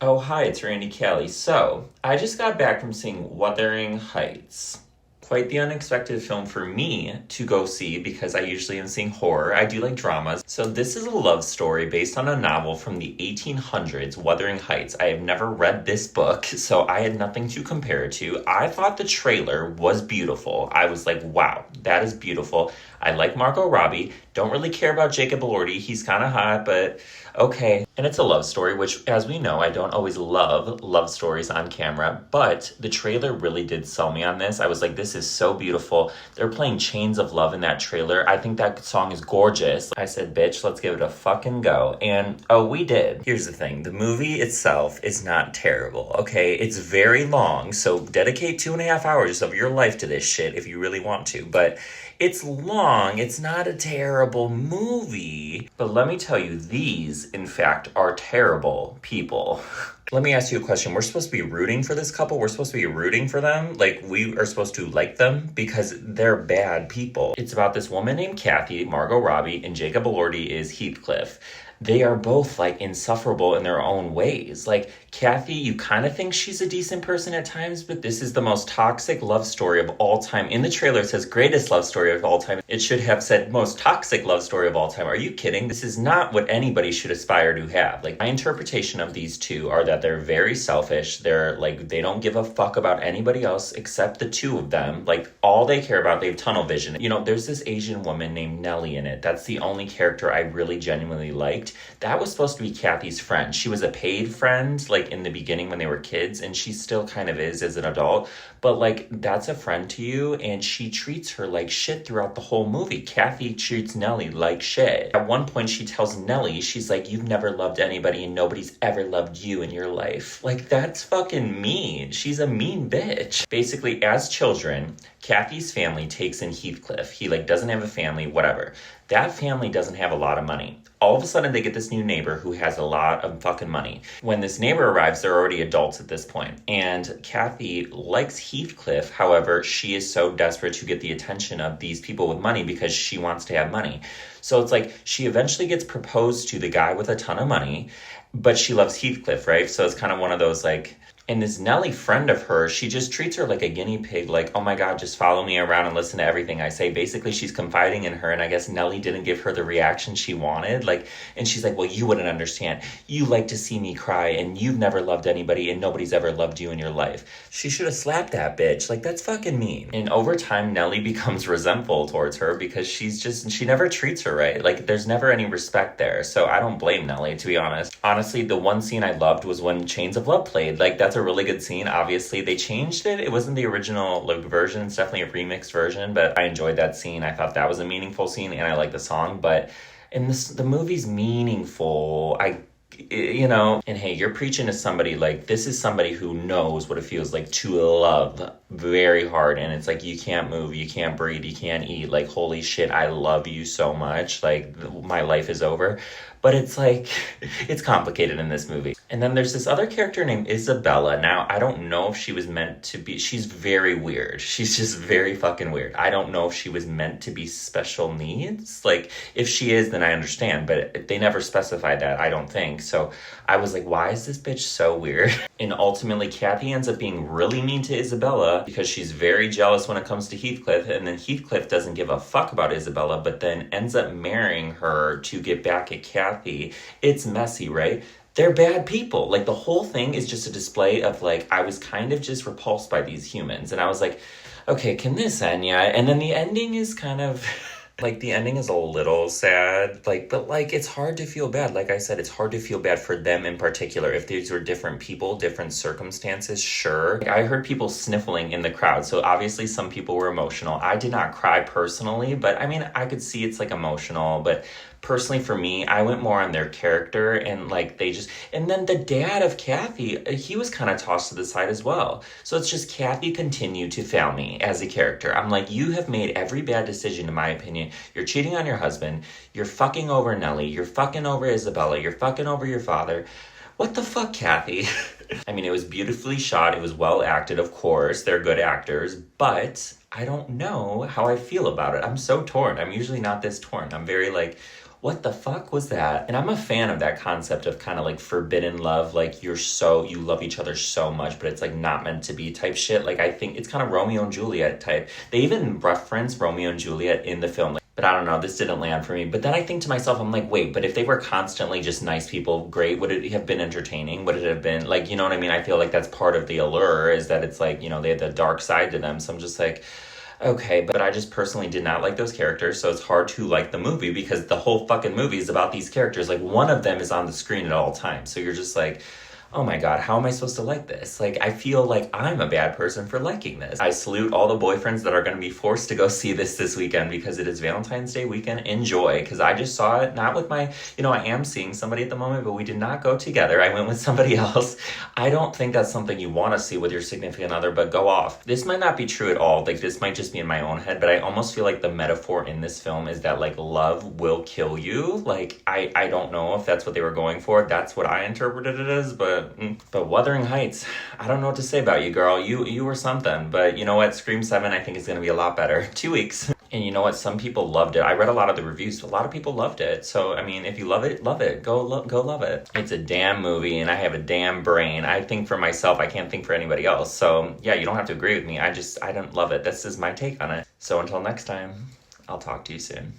Oh, hi, it's Randy Kelly. So, I just got back from seeing Wuthering Heights. Quite the unexpected film for me to go see because I usually am seeing horror. I do like dramas. So, this is a love story based on a novel from the 1800s, Wuthering Heights. I have never read this book, so I had nothing to compare it to. I thought the trailer was beautiful. I was like, wow, that is beautiful. I like Margot Robbie. Don't really care about Jacob Elordi. He's kind of hot, but okay. And it's a love story, which, as we know, I don't always love stories on camera, but the trailer really did sell me on this. I was like, this is so beautiful. They're playing Chains of Love in that trailer. I think that song is gorgeous. I said, bitch, let's give it a fucking go. And oh, we did. Here's the thing. The movie itself is not terrible, okay? It's very long, so dedicate 2.5 hours of your life to this shit if you really want to, but it's long. It's not a terrible movie. But let me tell you, these, in fact, are terrible people. Let me ask you a question. We're supposed to be rooting for this couple. We're supposed to be rooting for them. Like, we are supposed to like them because they're bad people. It's about this woman named Kathy, Margot Robbie, and Jacob Elordi is Heathcliff. They are both like insufferable in their own ways. Like Kathy, you kind of think she's a decent person at times, but this is the most toxic love story of all time. In the trailer, it says greatest love story of all time. It should have said most toxic love story of all time. Are you kidding? This is not what anybody should aspire to have. Like my interpretation of these two are that they're very selfish. They're like, they don't give a fuck about anybody else except the two of them. Like all they care about, they have tunnel vision. You know, there's this Asian woman named Nelly in it. That's the only character I really genuinely liked. That was supposed to be Kathy's friend. She was a paid friend, like in the beginning when they were kids, and she still kind of is as an adult. But like, that's a friend to you, and she treats her like shit throughout the whole movie. Kathy treats Nelly like shit. At one point, she tells Nelly, she's like, you've never loved anybody, and nobody's ever loved you in your life. Like, that's fucking mean. She's a mean bitch. Basically, as children, Kathy's family takes in Heathcliff. He like doesn't have a family, whatever. That family doesn't have a lot of money. All of a sudden, they get this new neighbor who has a lot of fucking money. When this neighbor arrives, they're already adults at this point. And Kathy likes Heathcliff. However, she is so desperate to get the attention of these people with money because she wants to have money. So it's like she eventually gets proposed to the guy with a ton of money, but she loves Heathcliff, right? So it's kind of one of those like... And this Nelly friend of hers, she just treats her like a guinea pig, like, oh my God, just follow me around and listen to everything I say. Basically, she's confiding in her, and I guess Nelly didn't give her the reaction she wanted. Like, and she's like, well, you wouldn't understand. You like to see me cry, and you've never loved anybody, and nobody's ever loved you in your life. She should have slapped that bitch. Like, that's fucking mean. And over time, Nelly becomes resentful towards her because she never treats her right. Like, there's never any respect there. So I don't blame Nelly, to be honest. Honestly, the one scene I loved was when Chains of Love played. Like, that's a really good scene. Obviously, they changed it. It wasn't the original like version. It's definitely a remixed version, but I enjoyed that scene. I thought that was a meaningful scene, and I like the song. But in the movie's meaningful. And hey, you're preaching to somebody like this is somebody who knows what it feels like to love very hard, and it's like you can't move, you can't breathe, you can't eat. Like holy shit, I love you so much. Like my life is over. But it's like, it's complicated in this movie. And then there's this other character named Isabella. Now, I don't know if she was meant to be, she's very weird. She's just very fucking weird. I don't know if she was meant to be special needs. Like, if she is, then I understand. But they never specified that, I don't think. So I was like, why is this bitch so weird? And ultimately, Kathy ends up being really mean to Isabella because she's very jealous when it comes to Heathcliff. And then Heathcliff doesn't give a fuck about Isabella, but then ends up marrying her to get back at Kathy. It's messy, right? They're bad people. Like the whole thing is just a display of like, I was kind of just repulsed by these humans. And I was like, okay, can this end yet? And then the ending is kind of... Like, the ending is a little sad, like, but, like, it's hard to feel bad. Like I said, it's hard to feel bad for them in particular. If these were different people, different circumstances, sure. Like, I heard people sniffling in the crowd, so obviously some people were emotional. I did not cry personally, but, I mean, I could see it's, like, emotional, but... Personally, for me, I went more on their character and like they just... And then the dad of Kathy, he was kind of tossed to the side as well. So it's just Kathy continued to fail me as a character. I'm like, you have made every bad decision, in my opinion. You're cheating on your husband. You're fucking over Nelly. You're fucking over Isabella. You're fucking over your father. What the fuck, Kathy? I mean, it was beautifully shot. It was well acted, of course. They're good actors. But I don't know how I feel about it. I'm so torn. I'm usually not this torn. I'm very like... what the fuck was that? And I'm a fan of that concept of kind of like forbidden love, like you love each other so much, but it's like not meant to be type shit. Like I think it's kind of Romeo and Juliet type. They even reference Romeo and Juliet in the film. But I don't know, this didn't land for me. But then I think to myself, I'm like, wait, but if they were constantly just nice people, great, would it have been entertaining? Would it have been, like, you know what I mean? I feel like that's part of the allure, is that it's like, you know, they have the dark side to them. So I'm just like, okay, but I just personally did not like those characters, so it's hard to like the movie because the whole fucking movie is about these characters. Like, one of them is on the screen at all times. So you're just like, oh my god, how am I supposed to like this? Like, I feel like I'm a bad person for liking this. I salute all the boyfriends that are going to be forced to go see this weekend because it is Valentine's Day weekend. Enjoy, because I just saw it, not with my, you know, I am seeing somebody at the moment, but we did not go together. I went with somebody else. I don't think that's something you want to see with your significant other, but go off. This might not be true at all. Like, this might just be in my own head, but I almost feel like the metaphor in this film is that, like, love will kill you. Like, I don't know if that's what they were going for. That's what I interpreted it as, but Wuthering Heights, I don't know what to say about you, girl. You were something, but you know what? Scream 7, I think, is going to be a lot better. 2 weeks. And you know what? Some people loved it. I read a lot of the reviews. A lot of people loved it. So, I mean, if you love it, love it. Go love it. It's a damn movie, and I have a damn brain. I think for myself. I can't think for anybody else. So, yeah, you don't have to agree with me. I don't love it. This is my take on it. So until next time, I'll talk to you soon.